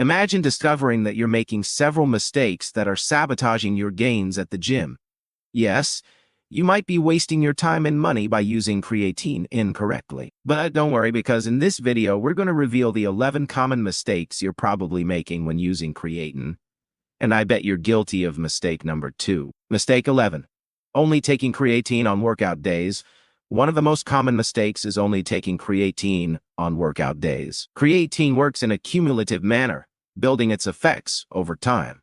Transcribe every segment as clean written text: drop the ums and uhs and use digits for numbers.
Imagine discovering that you're making several mistakes that are sabotaging your gains at the gym. Yes, you might be wasting your time and money by using creatine incorrectly. But don't worry, because in this video, we're going to reveal the 11 common mistakes you're probably making when using creatine. And I bet you're guilty of mistake number 2. Mistake 11. Only taking creatine on workout days. One of the most common mistakes is only taking creatine on workout days. Creatine works in a cumulative manner, building its effects over time.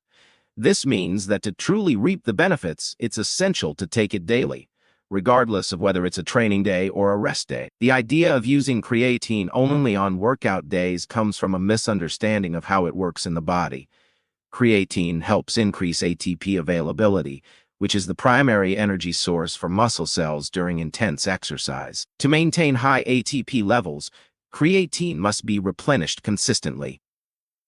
This means that to truly reap the benefits, it's essential to take it daily, regardless of whether it's a training day or a rest day. The idea of using creatine only on workout days comes from a misunderstanding of how it works in the body. Creatine helps increase ATP availability, which is the primary energy source for muscle cells during intense exercise. To maintain high ATP levels, creatine must be replenished consistently.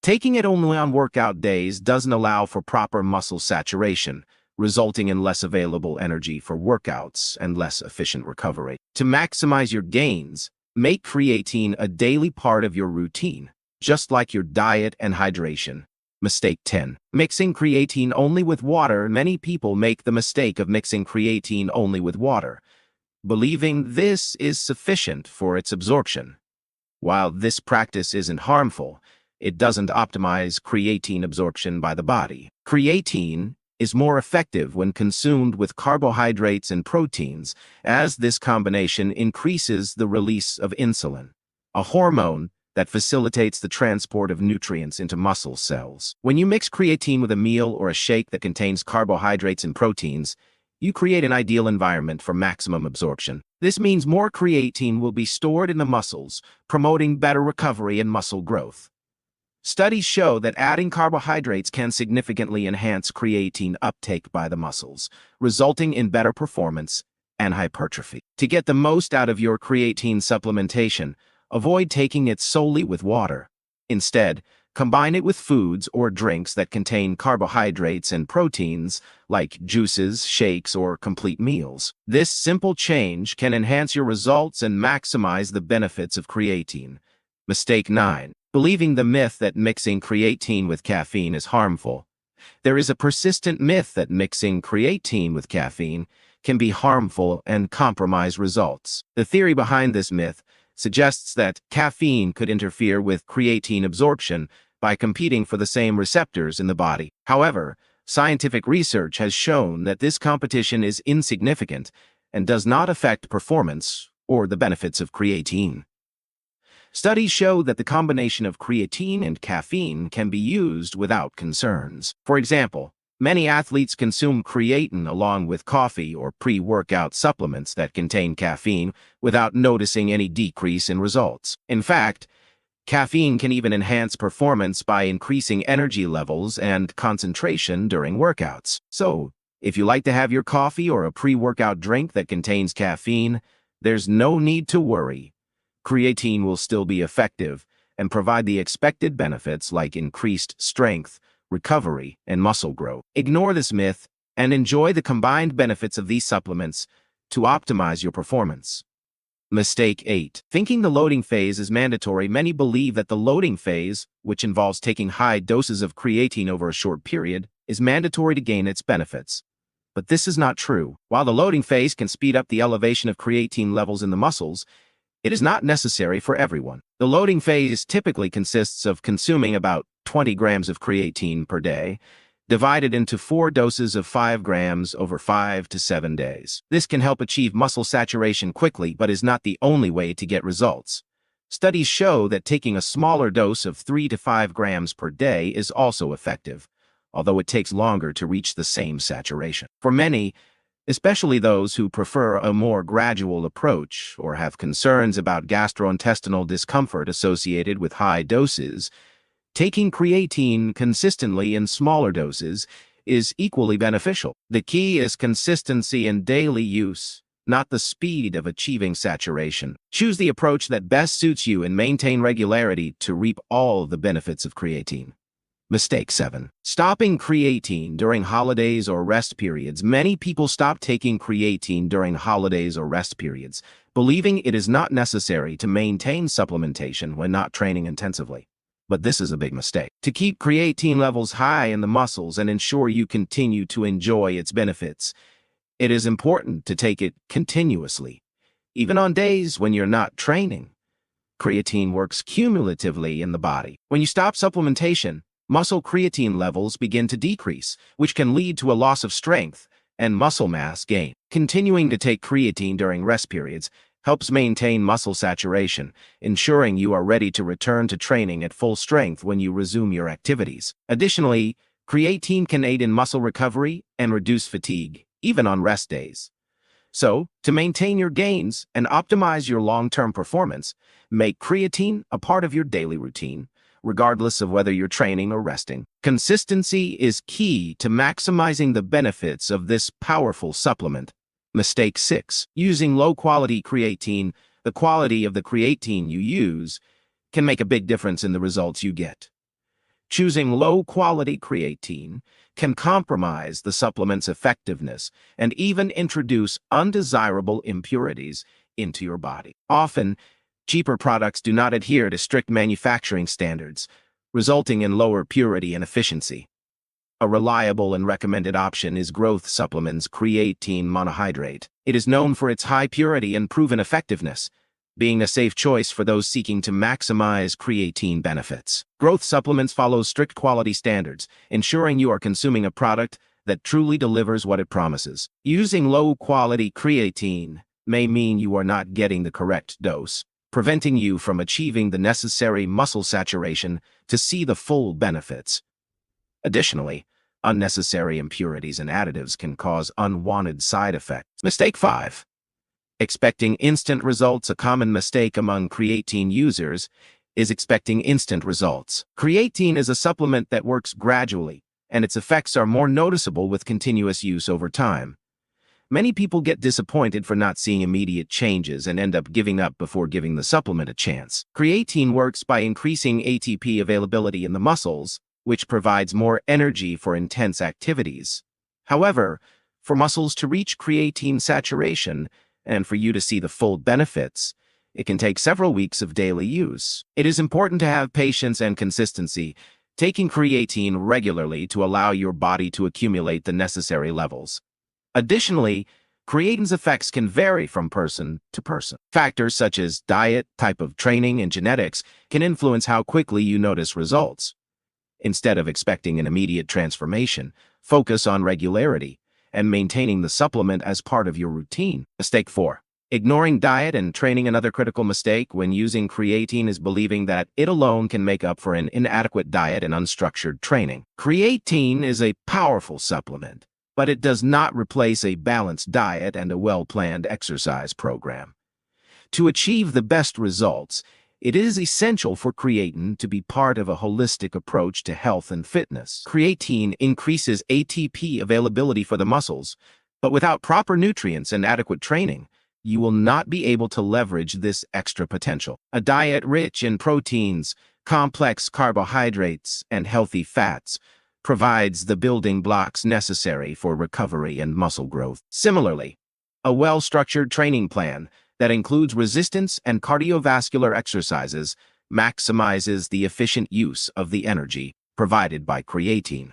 Taking it only on workout days doesn't allow for proper muscle saturation, resulting in less available energy for workouts and less efficient recovery. To maximize your gains, make creatine a daily part of your routine, just like your diet and hydration. Mistake 10. Mixing creatine only with water. Many people make the mistake of mixing creatine only with water, believing this is sufficient for its absorption. While this practice isn't harmful, it doesn't optimize creatine absorption by the body. Creatine is more effective when consumed with carbohydrates and proteins, as this combination increases the release of insulin, a hormone that facilitates the transport of nutrients into muscle cells. When you mix creatine with a meal or a shake that contains carbohydrates and proteins, you create an ideal environment for maximum absorption. This means more creatine will be stored in the muscles, promoting better recovery and muscle growth. Studies show that adding carbohydrates can significantly enhance creatine uptake by the muscles, resulting in better performance and hypertrophy. To get the most out of your creatine supplementation, avoid taking it solely with water. Instead, combine it with foods or drinks that contain carbohydrates and proteins, like juices, shakes, or complete meals. This simple change can enhance your results and maximize the benefits of creatine. Mistake 9. Believing the myth that mixing creatine with caffeine is harmful. There is a persistent myth that mixing creatine with caffeine can be harmful and compromise results. The theory behind this myth suggests that caffeine could interfere with creatine absorption by competing for the same receptors in the body. However, scientific research has shown that this competition is insignificant and does not affect performance or the benefits of creatine. Studies show that the combination of creatine and caffeine can be used without concerns. For example, many athletes consume creatine along with coffee or pre-workout supplements that contain caffeine without noticing any decrease in results. In fact, caffeine can even enhance performance by increasing energy levels and concentration during workouts. So, if you like to have your coffee or a pre-workout drink that contains caffeine, there's no need to worry. Creatine will still be effective and provide the expected benefits like increased strength, recovery, and muscle growth. Ignore this myth and enjoy the combined benefits of these supplements to optimize your performance. Mistake 8. Thinking the loading phase is mandatory. Many believe that the loading phase, which involves taking high doses of creatine over a short period, is mandatory to gain its benefits. But this is not true. While the loading phase can speed up the elevation of creatine levels in the muscles, it is not necessary for everyone. The loading phase typically consists of consuming about 20 grams of creatine per day, divided into 4 doses of 5 grams over 5 to 7 days. This can help achieve muscle saturation quickly, but is not the only way to get results. Studies show that taking a smaller dose of 3 to 5 grams per day is also effective, although it takes longer to reach the same saturation. For many, especially those who prefer a more gradual approach or have concerns about gastrointestinal discomfort associated with high doses, taking creatine consistently in smaller doses is equally beneficial. The key is consistency in daily use, not the speed of achieving saturation. Choose the approach that best suits you and maintain regularity to reap all the benefits of creatine. Mistake 7. Stopping creatine during holidays or rest periods. Many people stop taking creatine during holidays or rest periods, believing it is not necessary to maintain supplementation when not training intensively. But this is a big mistake. To keep creatine levels high in the muscles and ensure you continue to enjoy its benefits, it is important to take it continuously, even on days when you're not training. Creatine works cumulatively in the body. When you stop supplementation, muscle creatine levels begin to decrease, which can lead to a loss of strength and muscle mass gain. Continuing to take creatine during rest periods helps maintain muscle saturation, ensuring you are ready to return to training at full strength when you resume your activities. Additionally, creatine can aid in muscle recovery and reduce fatigue, even on rest days. So, to maintain your gains and optimize your long-term performance, make creatine a part of your daily routine, regardless of whether you're training or resting. Consistency is key to maximizing the benefits of this powerful supplement. Mistake 6. Using low-quality creatine. The quality of the creatine you use can make a big difference in the results you get. Choosing low-quality creatine can compromise the supplement's effectiveness and even introduce undesirable impurities into your body. Often, cheaper products do not adhere to strict manufacturing standards, resulting in lower purity and efficiency. A reliable and recommended option is Growth Supplements Creatine Monohydrate. It is known for its high purity and proven effectiveness, being a safe choice for those seeking to maximize creatine benefits. Growth Supplements follows strict quality standards, ensuring you are consuming a product that truly delivers what it promises. Using low-quality creatine may mean you are not getting the correct dose, preventing you from achieving the necessary muscle saturation to see the full benefits. Additionally, unnecessary impurities and additives can cause unwanted side effects. Mistake 5. Expecting instant results. A common mistake among creatine users is expecting instant results. Creatine is a supplement that works gradually, and its effects are more noticeable with continuous use over time. Many people get disappointed for not seeing immediate changes and end up giving up before giving the supplement a chance. Creatine works by increasing ATP availability in the muscles, which provides more energy for intense activities. However, for muscles to reach creatine saturation and for you to see the full benefits, it can take several weeks of daily use. It is important to have patience and consistency, taking creatine regularly to allow your body to accumulate the necessary levels. Additionally, creatine's effects can vary from person to person. Factors such as diet, type of training, and genetics can influence how quickly you notice results. Instead of expecting an immediate transformation, focus on regularity and maintaining the supplement as part of your routine. Mistake 4. Ignoring diet and training. Another critical mistake when using creatine is believing that it alone can make up for an inadequate diet and unstructured training. Creatine is a powerful supplement, but it does not replace a balanced diet and a well-planned exercise program. To achieve the best results, it is essential for creatine to be part of a holistic approach to health and fitness. Creatine increases ATP availability for the muscles, but without proper nutrients and adequate training, you will not be able to leverage this extra potential. A diet rich in proteins, complex carbohydrates, and healthy fats provides the building blocks necessary for recovery and muscle growth. Similarly, a well-structured training plan that includes resistance and cardiovascular exercises maximizes the efficient use of the energy provided by creatine.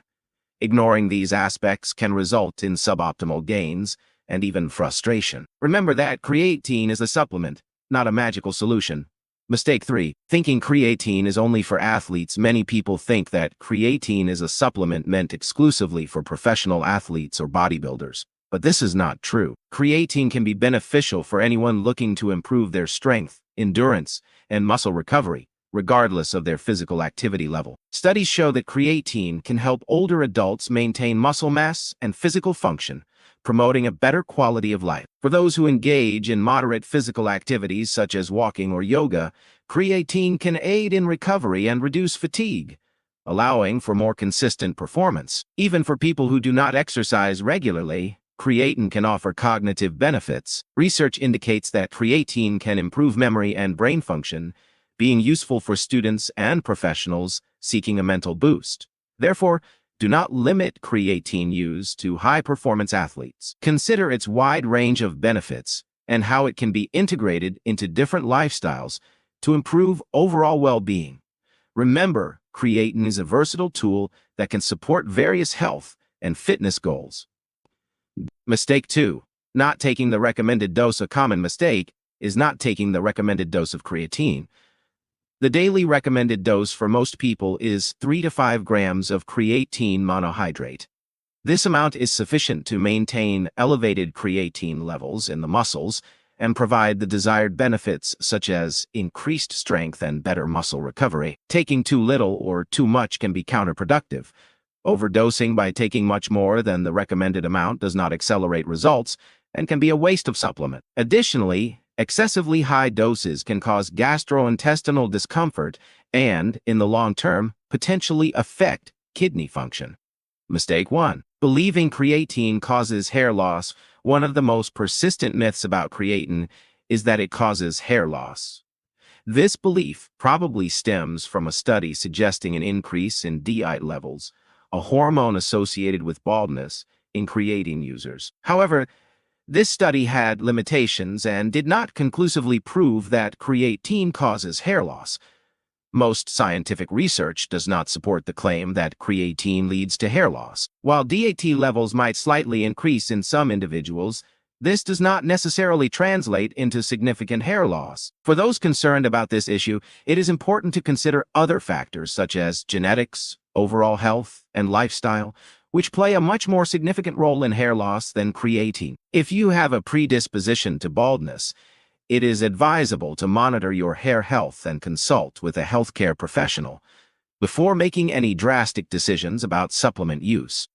Ignoring these aspects can result in suboptimal gains and even frustration. Remember that creatine is a supplement, not a magical solution. Mistake 3. Thinking creatine is only for athletes. Many people think that creatine is a supplement meant exclusively for professional athletes or bodybuilders. But this is not true. Creatine can be beneficial for anyone looking to improve their strength, endurance, and muscle recovery, regardless of their physical activity level. Studies show that creatine can help older adults maintain muscle mass and physical function, promoting a better quality of life. For those who engage in moderate physical activities such as walking or yoga, creatine can aid in recovery and reduce fatigue, allowing for more consistent performance. Even for people who do not exercise regularly, creatine can offer cognitive benefits. Research indicates that creatine can improve memory and brain function, being useful for students and professionals seeking a mental boost. Therefore, do not limit creatine use to high-performance athletes. Consider its wide range of benefits and how it can be integrated into different lifestyles to improve overall well-being. Remember, creatine is a versatile tool that can support various health and fitness goals. Mistake 2. Not taking the recommended dose. A common mistake is not taking the recommended dose of creatine. The daily recommended dose for most people is 3 to 5 grams of creatine monohydrate. This amount is sufficient to maintain elevated creatine levels in the muscles and provide the desired benefits such as increased strength and better muscle recovery. Taking too little or too much can be counterproductive. Overdosing by taking much more than the recommended amount does not accelerate results and can be a waste of supplement. Additionally, excessively high doses can cause gastrointestinal discomfort and, in the long term, potentially affect kidney function. Mistake 1. Believing creatine causes hair loss. One of the most persistent myths about creatine is that it causes hair loss. This belief probably stems from a study suggesting an increase in DI levels, a hormone associated with baldness, in creatine users. However, this study had limitations and did not conclusively prove that creatine causes hair loss. Most scientific research does not support the claim that creatine leads to hair loss. While DAT levels might slightly increase in some individuals, this does not necessarily translate into significant hair loss. For those concerned about this issue, it is important to consider other factors such as genetics, overall health, and lifestyle, which play a much more significant role in hair loss than creatine. If you have a predisposition to baldness, it is advisable to monitor your hair health and consult with a healthcare professional before making any drastic decisions about supplement use.